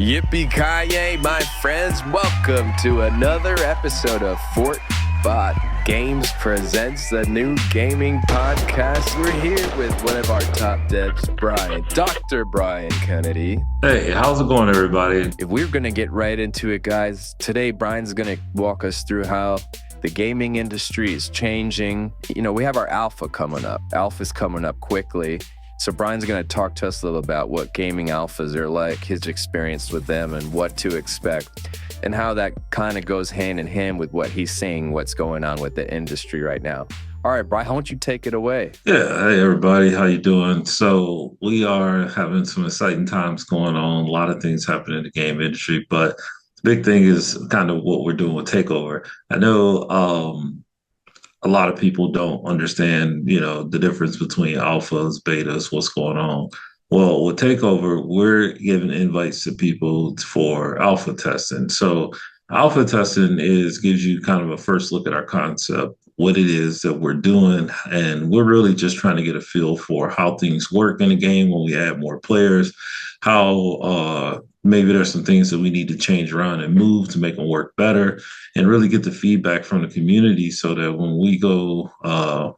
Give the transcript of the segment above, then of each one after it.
Yippee-ki-yay, my friends. Welcome to another episode of FBG Games presents the new gaming podcast. We're here with one of our top devs, Dr. Brian Kennedy. Hey, how's it going, everybody? If we're going to get right into it, guys, today Brian's going to walk us through how the gaming industry is changing. You know, we have our alpha coming up. Alpha's coming up quickly. So Brian's going to talk to us a little about what gaming alphas are like, his experience with them, and what to expect, and how that kind of goes hand in hand with what he's seeing, what's going on with the industry right now. All right, Brian, why don't you take it away? Yeah, hey, everybody. How you doing? So we are having some exciting times going on. A lot of things happening in the game industry, but the big thing is kind of what we're doing with Takeover. I know a lot of people don't understand, the difference between alphas, betas, what's going on. Well, with Takeover, we're giving invites to people for alpha testing. So alpha testing gives you kind of a first look at our concept, what it is that we're doing. And we're really just trying to get a feel for how things work in the game when we add more players, how maybe there's some things that we need to change around and move to make them work better, and really get the feedback from the community so that when we go,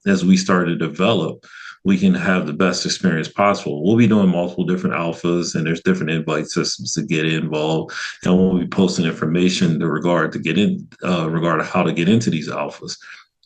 as we start to develop, we can have the best experience possible. We'll be doing multiple different alphas, and there's different invite systems to get involved. And we'll be posting information in regard to how to get into these alphas.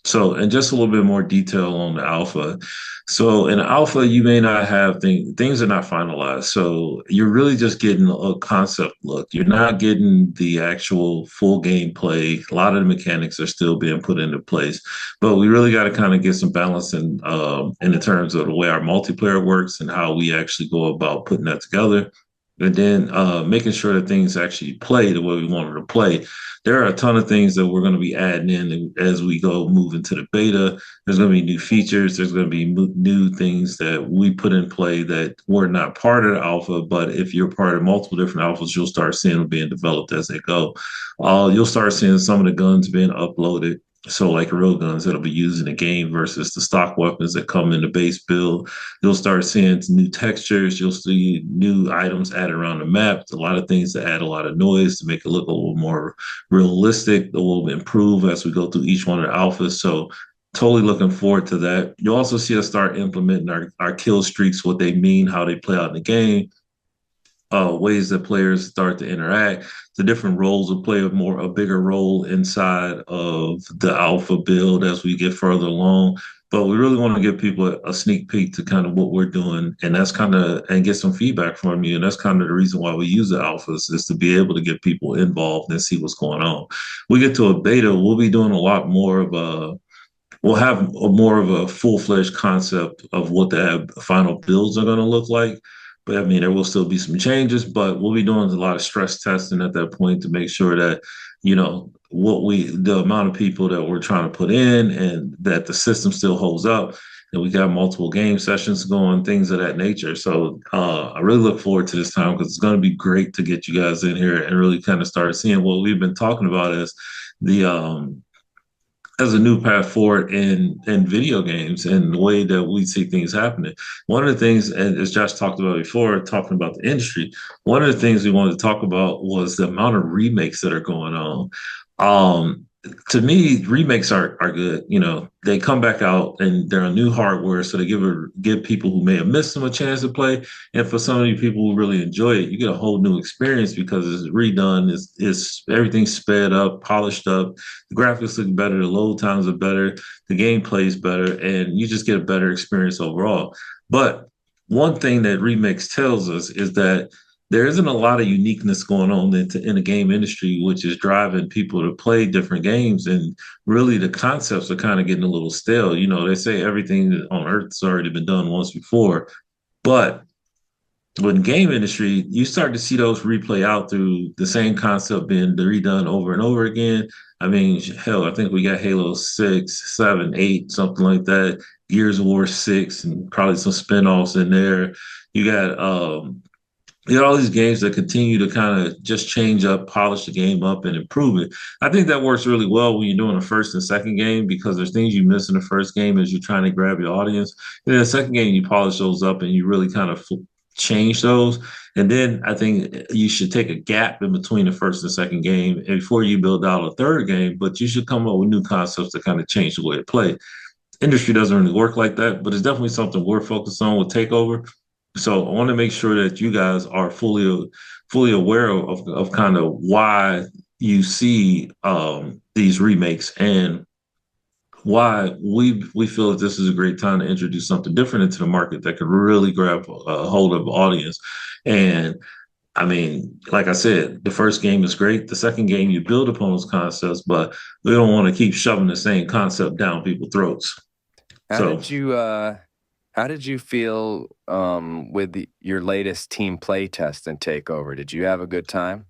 So, and just a little bit more detail on the alpha. So in alpha, you may not have things are not finalized. So you're really just getting a concept look. You're not getting the actual full gameplay. A lot of the mechanics are still being put into place, but we really got to kind of get some balance in the terms of the way our multiplayer works and how we actually go about putting that together. And then making sure that things actually play the way we want them to play. There are a ton of things that we're going to be adding in as we move into the beta. There's going to be new features. There's going to be new things that we put in play that were not part of the alpha. But if you're part of multiple different alphas, you'll start seeing them being developed as they go. You'll start seeing some of the guns being uploaded. So like real guns that'll be used in the game versus the stock weapons that come in the base build. You'll start seeing new textures. You'll see new items added around the map. A lot of things that add a lot of noise to make it look a little more realistic. It will improve as we go through each one of the alphas. So totally looking forward to that. You'll also see us start implementing our kill streaks, what they mean, how they play out in the game. Ways that players start to interact, the different roles will play a bigger role inside of the alpha build as we get further along. But we really want to give people a sneak peek to kind of what we're doing, and get some feedback from you. And that's kind of the reason why we use the alphas, is to be able to get people involved and see what's going on. We get to a beta, we'll be doing a lot more of we'll have more of a full-fledged concept of what the final builds are going to look like. But I mean, there will still be some changes, but we'll be doing a lot of stress testing at that point to make sure that, the amount of people that we're trying to put in and that the system still holds up. And we got multiple game sessions going, things of that nature. So I really look forward to this time, because it's going to be great to get you guys in here and really kind of start seeing what we've been talking about as as a new path forward in video games and the way that we see things happening. One of the things, and as Josh talked about before, talking about the industry, one of the things we wanted to talk about was the amount of remakes that are going on. To me, remakes are good. They come back out and they're on new hardware, so they give people who may have missed them a chance to play. And for some of you people who really enjoy it, you get a whole new experience because it's redone. It's everything's sped up, polished up. The graphics look better. The load times are better. The gameplay is better, and you just get a better experience overall. But one thing that remakes tells us is that there isn't a lot of uniqueness going on in the game industry, which is driving people to play different games. And really the concepts are kind of getting a little stale. They say everything on Earth has already been done once before. But when game industry, you start to see those replay out through the same concept being redone over and over again. I mean, hell, I think we got Halo 6, 7, 8, something like that. Gears of War 6, and probably some spinoffs in there. You got all these games that continue to kind of just change up, polish the game up, and improve it. I think that works really well when you're doing a first and second game, because there's things you miss in the first game as you're trying to grab your audience. And then the second game, you polish those up and you really kind of change those. And then I think you should take a gap in between the first and second game and before you build out a third game, but you should come up with new concepts to kind of change the way it play. Industry doesn't really work like that, but it's definitely something we're focused on with Takeover. So I want to make sure that you guys are fully aware of kind of why you see these remakes and why we feel that this is a great time to introduce something different into the market that could really grab a hold of the audience. And I mean, like I said, the first game is great. The second game, you build upon those concepts, but we don't want to keep shoving the same concept down people's throats. How So, did you how did you feel with your latest team play test and takeover? Did you have a good time?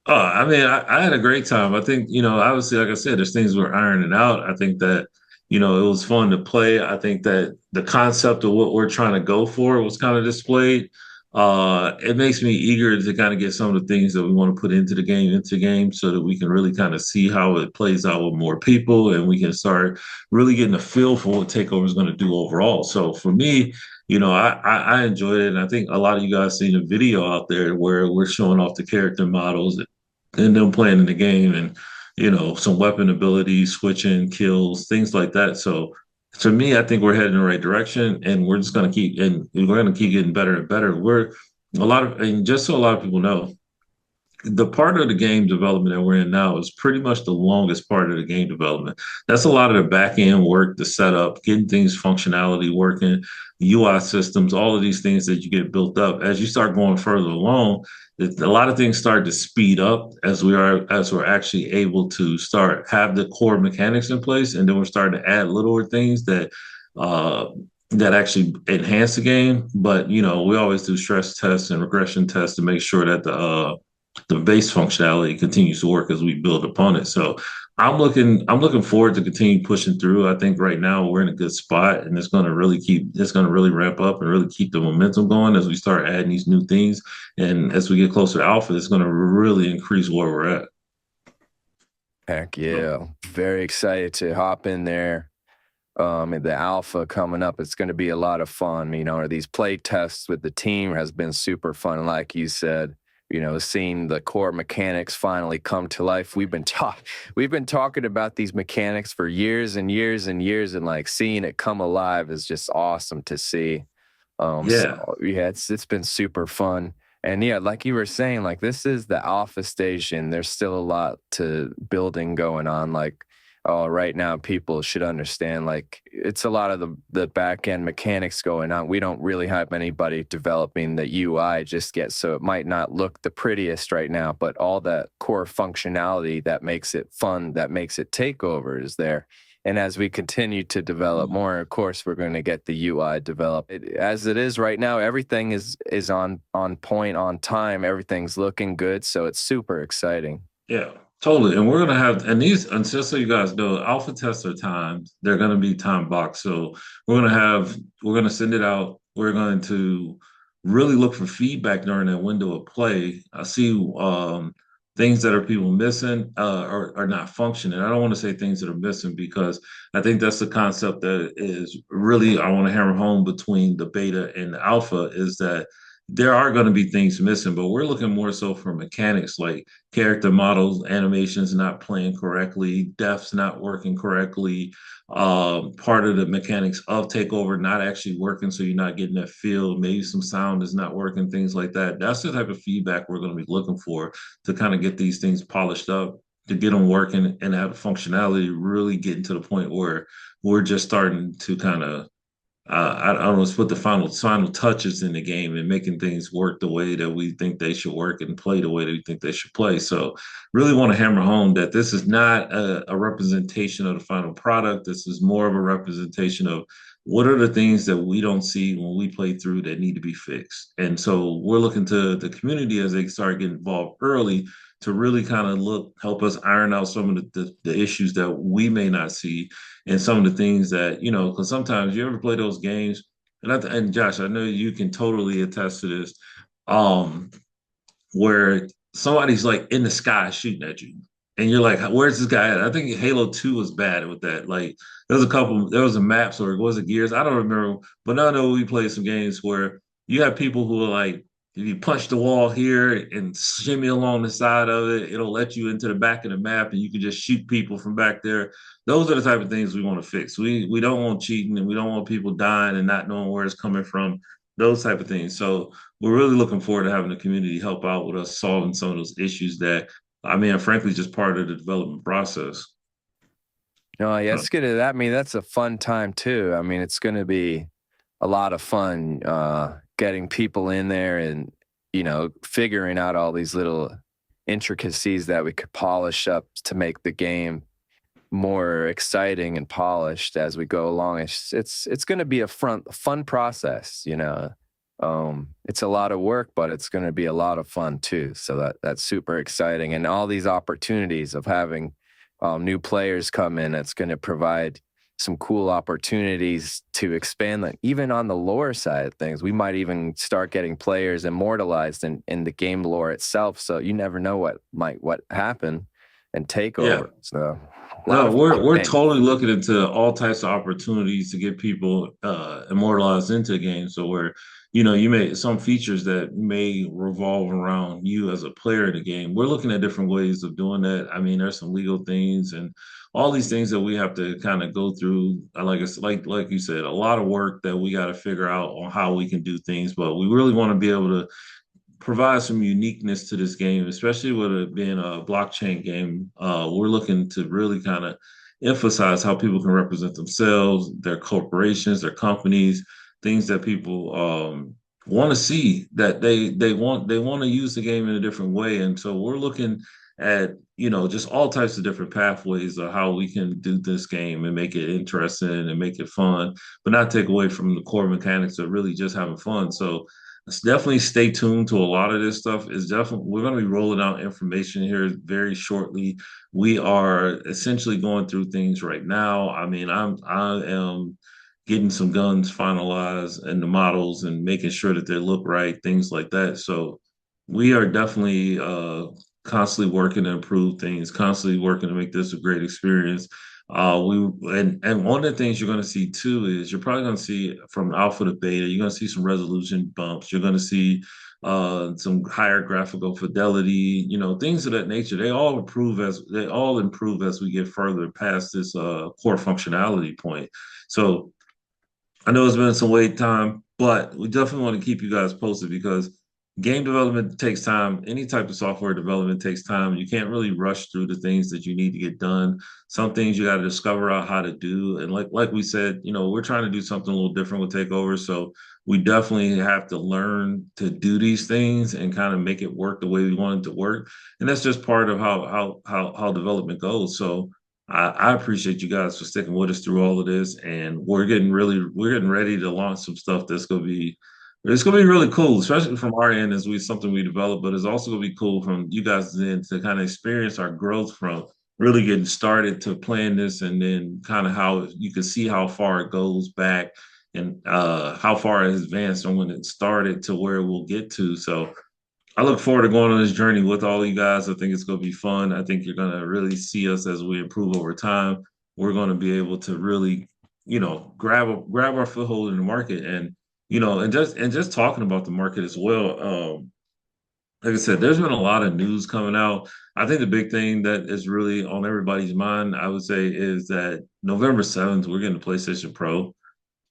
I mean, I had a great time. I think, obviously, like I said, there's things we're ironing out. I think that, it was fun to play. I think that the concept of what we're trying to go for was kind of displayed. It makes me eager to kind of get some of the things that we want to put into the game so that we can really kind of see how it plays out with more people and we can start really getting a feel for what Takeover is going to do overall. So for me, I enjoyed it. And I think a lot of you guys seen a video out there where we're showing off the character models and them playing in the game and some weapon abilities, switching kills, things like that. So to me, I think we're heading in the right direction, and we're just going to keep getting better and better. And just so a lot of people know, the part of the game development that we're in now is pretty much the longest part of the game development. That's a lot of the back end work, the setup, getting things functionality working, UI systems, all of these things that you get built up. As you start going further along, a lot of things start to speed up as we're actually able to start have the core mechanics in place, and then we're starting to add littler things uh, that actually enhance the game. But we always do stress tests and regression tests to make sure that the base functionality continues to work as we build upon it. So I'm looking forward to continue pushing through. I think right now we're in a good spot and it's gonna really ramp up and really keep the momentum going as we start adding these new things. And as we get closer to alpha, it's gonna really increase where we're at. Heck yeah. Very excited to hop in there. And the alpha coming up, it's going to be a lot of fun. These play tests with the team has been super fun. Like you said, seeing the core mechanics finally come to life. We've been talking about these mechanics for years and years and years, and like seeing it come alive is just awesome to see. Yeah. So yeah, it's been super fun. And yeah, like you were saying, like this is the alpha station. There's still a lot to building going on. Like, right now people should understand, like it's a lot of the back end mechanics going on. We don't really have anybody developing the UI just yet, so it might not look the prettiest right now, but all that core functionality that makes it fun, that makes it takeover is there. And as we continue to develop more, of course, we're going to get the UI developed. As it is right now, everything is on point, on time. Everything's looking good, so it's super exciting. Yeah, totally. And we're gonna have and just so you guys know, alpha tests are timed. They're gonna be time boxed. So we're gonna send it out. We're going to really look for feedback during that window of play. I see things that are people missing are not functioning. I don't want to say things that are missing because I think that's the concept that is really I want to hammer home between the beta and the alpha is that there are going to be things missing, but we're looking more so for mechanics like character models, animations not playing correctly, deaths not working correctly, part of the mechanics of takeover not actually working, so you're not getting that feel. Maybe some sound is not working, things like that. That's the type of feedback we're going to be looking for to kind of get these things polished up, to get them working and have the functionality really getting to the point where we're just starting to kind of I don't know, put the final touches in the game and making things work the way that we think they should work and play the way that we think they should play. So, really want to hammer home that this is not a representation of the final product. This is more of a representation of what are the things that we don't see when we play through that need to be fixed. And so, we're looking to the community as they start getting involved early to really kind of help us iron out some of the issues that we may not see and some of the things that because sometimes you ever play those games, and Josh, I know you can totally attest to this, um, where somebody's like in the sky shooting at you, and you're like, "Where's this guy at?" I think Halo 2 was bad with that. Like, there was a maps or was it Gears? I don't remember, but I know we played some games where You have people who are like, if you punch the wall here and shimmy along the side of it, it'll let you into the back of the map and you can just shoot people from back there. Those are the type of things we want to fix. We don't want cheating and we don't want people dying and not knowing where it's coming from. Those type of things. So we're really looking forward to having the community help out with us solving some of those issues that I mean, frankly, just part of the development process. No, yeah, Uh, it's gonna. I mean, that's a fun time too. I mean, it's gonna be a lot of fun getting people in there and figuring out all these little intricacies that we could polish up to make the game more exciting and polished as we go along. It's going to be a fun process. It's a lot of work, but it's going to be a lot of fun too. So that's super exciting, and all these opportunities of having new players come in. It's going to provide some cool opportunities to expand that. Even on the lore side of things, we might even start getting players immortalized in the game lore itself. So you never know what happen and yeah. Takeover. So a lot No, of we're things. totally looking into all types of opportunities to get people immortalized into the game. So where, you may some features that may revolve around you as a player in the game. We're looking at different ways of doing that. I mean, there's some legal things and all these things that we have to kind of go through. Like it's like you said, a lot of work that we got to figure out on how we can do things. But we really want to be able to provide some uniqueness to this game, especially with it being a blockchain game. We're looking to really kind of emphasize how people can represent themselves, their corporations, their companies, things that people want to see that they want to use the game in a different way. And so we're looking at just all types of different pathways of how we can do this game and make it interesting and make it fun, but not take away from the core mechanics of really just having fun. So let's definitely stay tuned to a lot of this stuff. Is definitely we're going to be rolling out information here very shortly. We are essentially going through things right now. I mean, I am getting some guns finalized and the models and making sure that they look right, things like that. So we are definitely constantly working to improve things, constantly working to make this a great experience. We and one of the things you're going to see too is you're probably going to see from alpha to beta, you're going to see some resolution bumps. You're going to see some higher graphical fidelity, things of that nature. They all improve as we get further past this core functionality point. So I know it's been some wait time, but we definitely want to keep you guys posted because game development takes time. Any type of software development takes time. You can't really rush through the things that you need to get done. Some things you got to discover out how to do. And like we said, we're trying to do something a little different with Takeover. So we definitely have to learn to do these things and kind of make it work the way we want it to work. And that's just part of how development goes. So I appreciate you guys for sticking with us through all of this, and we're getting ready to launch some stuff it's gonna be really cool, especially from our end as something we develop, but it's also gonna be cool from you guys' end to kind of experience our growth from really getting started to playing this, and then kind of how you can see how far it goes back and how far it has advanced from when it started to where we'll get to. So I look forward to going on this journey with all you guys. I think it's going to be fun. I think you're going to really see us as we improve over time. We're going to be able to really, grab our foothold in the market, and and just talking about the market as well. Like I said, there's been a lot of news coming out. I think the big thing that is really on everybody's mind, I would say, is that November 7th, we're getting the PlayStation Pro.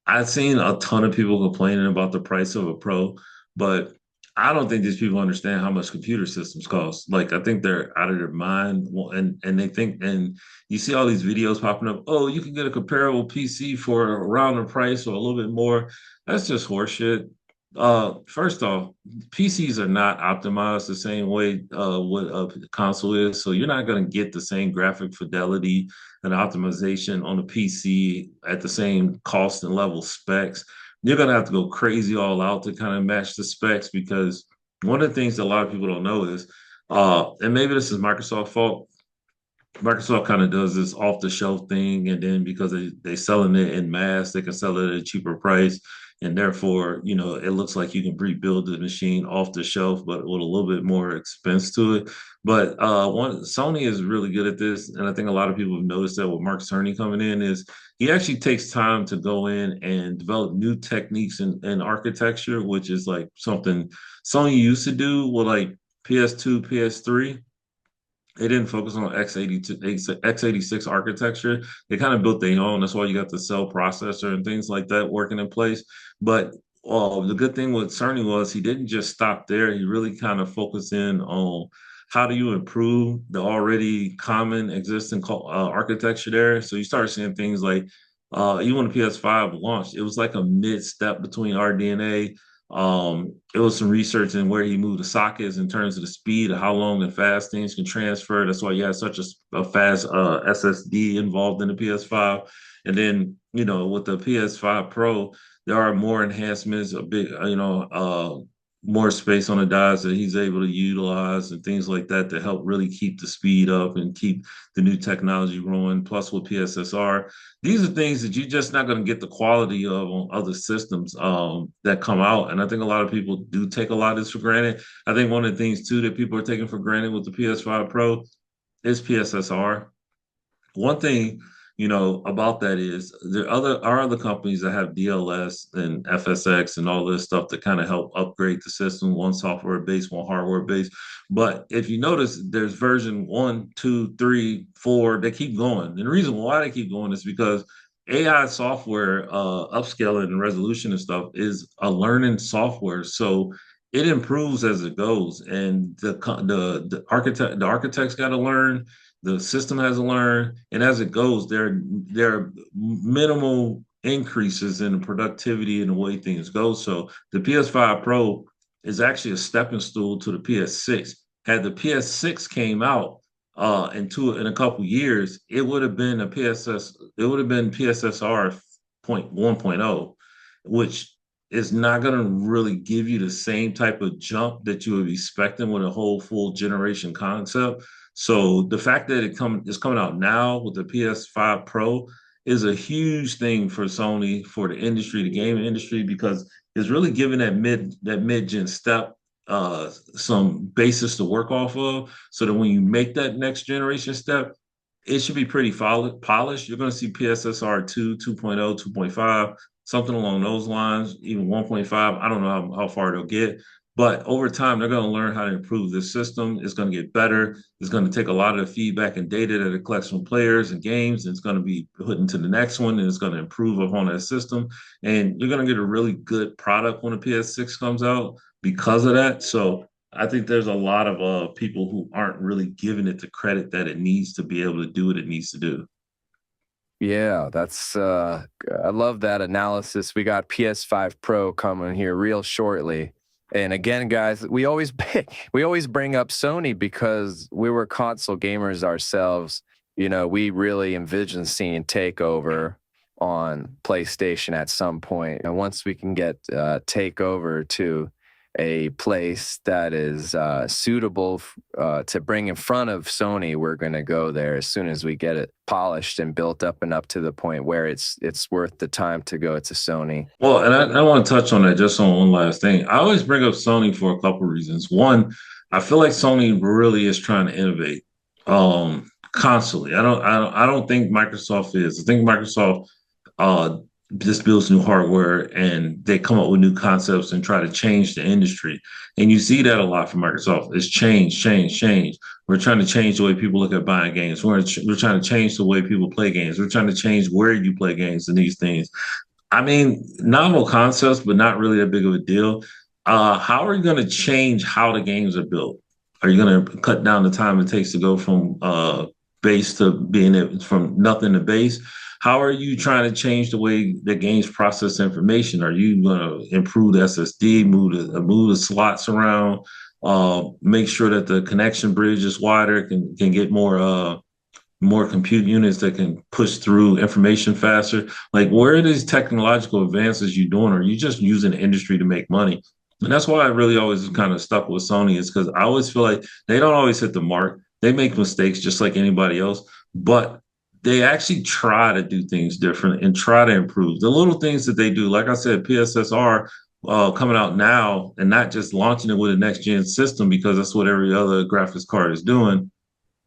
I've seen a ton of people complaining about the price of a pro, but I don't think these people understand how much computer systems cost. Like I think they're out of their mind, and they think, and you see all these videos popping up. Oh, you can get a comparable PC for around the price or a little bit more. That's just horseshit. First off, PCs are not optimized the same way what a console is, so you're not going to get the same graphic fidelity and optimization on a PC at the same cost and level specs. You're going to have to go crazy all out to kind of match the specs because one of the things that a lot of people don't know is, and maybe this is Microsoft's fault. Microsoft kind of does this off the shelf thing, and then because they selling it in mass, they can sell it at a cheaper price. and therefore, it looks like you can rebuild the machine off the shelf, but with a little bit more expense to it. But Sony is really good at this, and I think a lot of people have noticed that with Mark Cerny coming in is he actually takes time to go in and develop new techniques in architecture, which is like something Sony used to do with like PS2, PS3. They didn't focus on x86 architecture. They kind of built their own. That's why you got the cell processor and things like that working in place. But the good thing with Cerny was he didn't just stop there. He really kind of focused in on how do you improve the already common existing architecture there. So you start seeing things like even when the PS5 launched, it was like a mid step between RDNA. It was some research in where he moved the sockets in terms of the speed of how long and fast things can transfer. That's why you had such a fast SSD involved in the PS5. And then, with the PS5 Pro, there are more enhancements, a big, more space on the dies that he's able to utilize and things like that to help really keep the speed up and keep the new technology rolling. Plus with PSSR, these are things that you're just not going to get the quality of on other systems that come out. And I think a lot of people do take a lot of this for granted. I think one of the things too that people are taking for granted with the PS5 Pro is PSSR. One thing, about that is there are other companies that have DLS and FSX and all this stuff to kind of help upgrade the system, one software based, one hardware based. But if you notice, there's version 1, 2, 3, 4, they keep going. And the reason why they keep going is because AI software, upscaling and resolution and stuff is a learning software. So it improves as it goes. And the architects got to learn, the system has to learn, and as it goes, there are minimal increases in the productivity and the way things go. So the PS5 Pro is actually a stepping stool to the PS6. Had the PS6 came out in a couple years, it would have been PSSR 1.0, which is not going to really give you the same type of jump that you would be expecting with a whole full generation concept. So the fact that it's coming out now with the PS5 Pro is a huge thing for Sony, for the industry, the gaming industry, because it's really giving that mid-gen step some basis to work off of, so that when you make that next generation step, it should be pretty polished. You're going to see PSSR 2, 2.0, 2.5, something along those lines, even 1.5. I don't know how far they'll get. But over time, they're going to learn how to improve this system. It's going to get better. It's going to take a lot of the feedback and data that it collects from players and games, and it's going to be put into the next one, and it's going to improve upon that system. And you're going to get a really good product when the PS6 comes out because of that. So I think there's a lot of people who aren't really giving it the credit that it needs to be able to do what it needs to do. Yeah, that's I love that analysis. We got PS5 Pro coming here real shortly. And again, guys, we always bring up Sony because we were console gamers ourselves. We really envision seeing Takeover on PlayStation at some point. And once we can get Takeover to a place that is suitable to bring in front of Sony, we're going to go there as soon as we get it polished and built up and up to the point where it's worth the time to go to Sony. Well, and I want to touch on that just on one last thing. I always bring up Sony for a couple of reasons. One, I feel like Sony really is trying to innovate constantly. I don't think Microsoft is. I think Microsoft just builds new hardware and they come up with new concepts and try to change the industry. And you see that a lot from Microsoft. It's change. We're trying to change the way people look at buying games. We're trying to change the way people play games. We're trying to change where you play games and these things. I mean, novel concepts, but not really that big of a deal. How are you going to change how the games are built? Are you going to cut down the time it takes to go from base to being from nothing to base? How are you trying to change the way the games process information? Are you going to improve the SSD, move the slots around, make sure that the connection bridge is wider, can get more compute units that can push through information faster? Like, where are these technological advances you doing? Or are you just using the industry to make money? And that's why I really always kind of stuck with Sony, is because I always feel like they don't always hit the mark. They make mistakes just like anybody else, but they actually try to do things different and try to improve the little things that they do. Like I said, PSSR coming out now and not just launching it with a next gen system, because that's what every other graphics card is doing,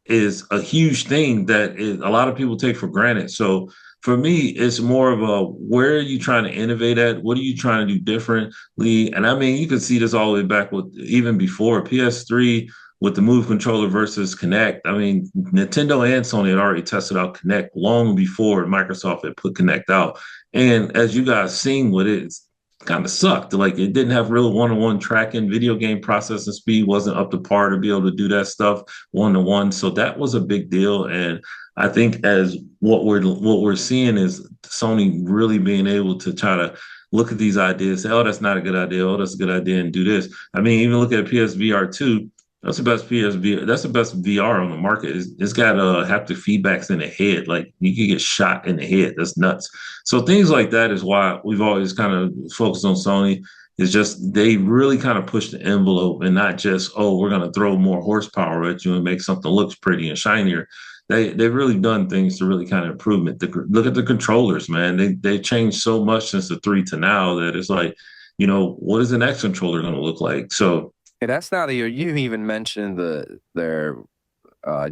is a huge thing that a lot of people take for granted. So for me, it's more of a, where are you trying to innovate at? What are you trying to do differently? And I mean, you can see this all the way back with even before PS3 with the Move controller versus Kinect. I mean, Nintendo and Sony had already tested out Kinect long before Microsoft had put Kinect out. And as you guys seen with it, it's kind of sucked. Like, it didn't have real one-on-one tracking. Video game processing speed wasn't up to par to be able to do that stuff one-to-one. So that was a big deal. And I think as what we're seeing is Sony really being able to try to look at these ideas, say, oh, that's not a good idea. Oh, that's a good idea, and do this. I mean, even look at PSVR 2. That's the best PSVR. That's the best VR on the market. It's got haptic feedbacks in the head. Like, you can get shot in the head. That's nuts. So things like that is why we've always kind of focused on Sony. It's just they really kind of push the envelope, and not just, oh, we're going to throw more horsepower at you and make something looks pretty and shinier. They've really done things to really kind of improve it. Look at the controllers, man. They changed so much since the 3 to now that it's like, what is an X controller going to look like? So. Yeah, that's not you even mentioned their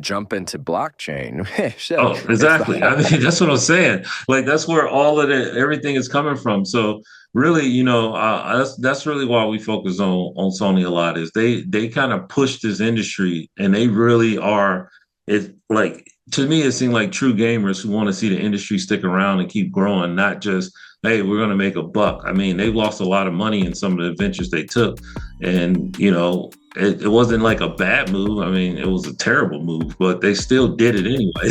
jump into blockchain. Shit, oh, exactly. I mean, that's what I'm saying. Like, that's where all of everything is coming from. So really, that's really why we focus on Sony a lot, is they kind of push this industry, and they really are. It, like, to me, it seemed like true gamers who want to see the industry stick around and keep growing, not just, hey, we're going to make a buck. I mean, they've lost a lot of money in some of the ventures they took. And, it wasn't like a bad move. I mean, it was a terrible move, but they still did it anyway.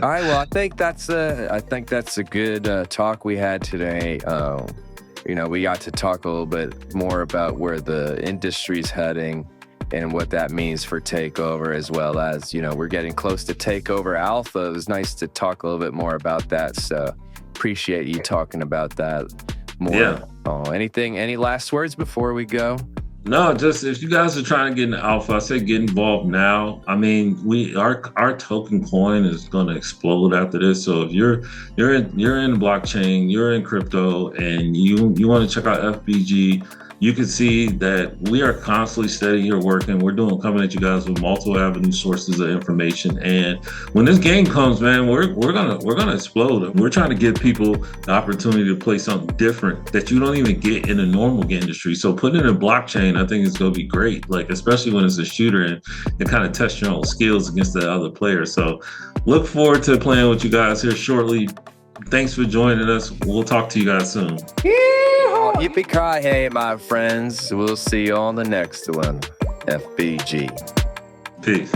All right. Well, I think that's a good talk we had today. We got to talk a little bit more about where the industry's heading and what that means for Takeover, as well as, we're getting close to Takeover Alpha. It was nice to talk a little bit more about that. So appreciate you talking about that more. Yeah. Any last words before we go? No, just if you guys are trying to get into Alpha, I say get involved now. I mean, our token coin is going to explode after this. So if you're in blockchain, you're in crypto, and you want to check out FBG, you can see that we are constantly steady here working. We're coming at you guys with multiple avenue sources of information. And when this game comes, man, we're gonna explode. We're trying to give people the opportunity to play something different that you don't even get in the normal industry. So putting it in blockchain, I think it's gonna be great. Like, especially when it's a shooter, and it kind of test your own skills against the other players. So look forward to playing with you guys here shortly. Thanks for joining us. We'll talk to you guys soon. Yippee-ki-yay, my friends. We'll see you on the next one. FBG. Peace.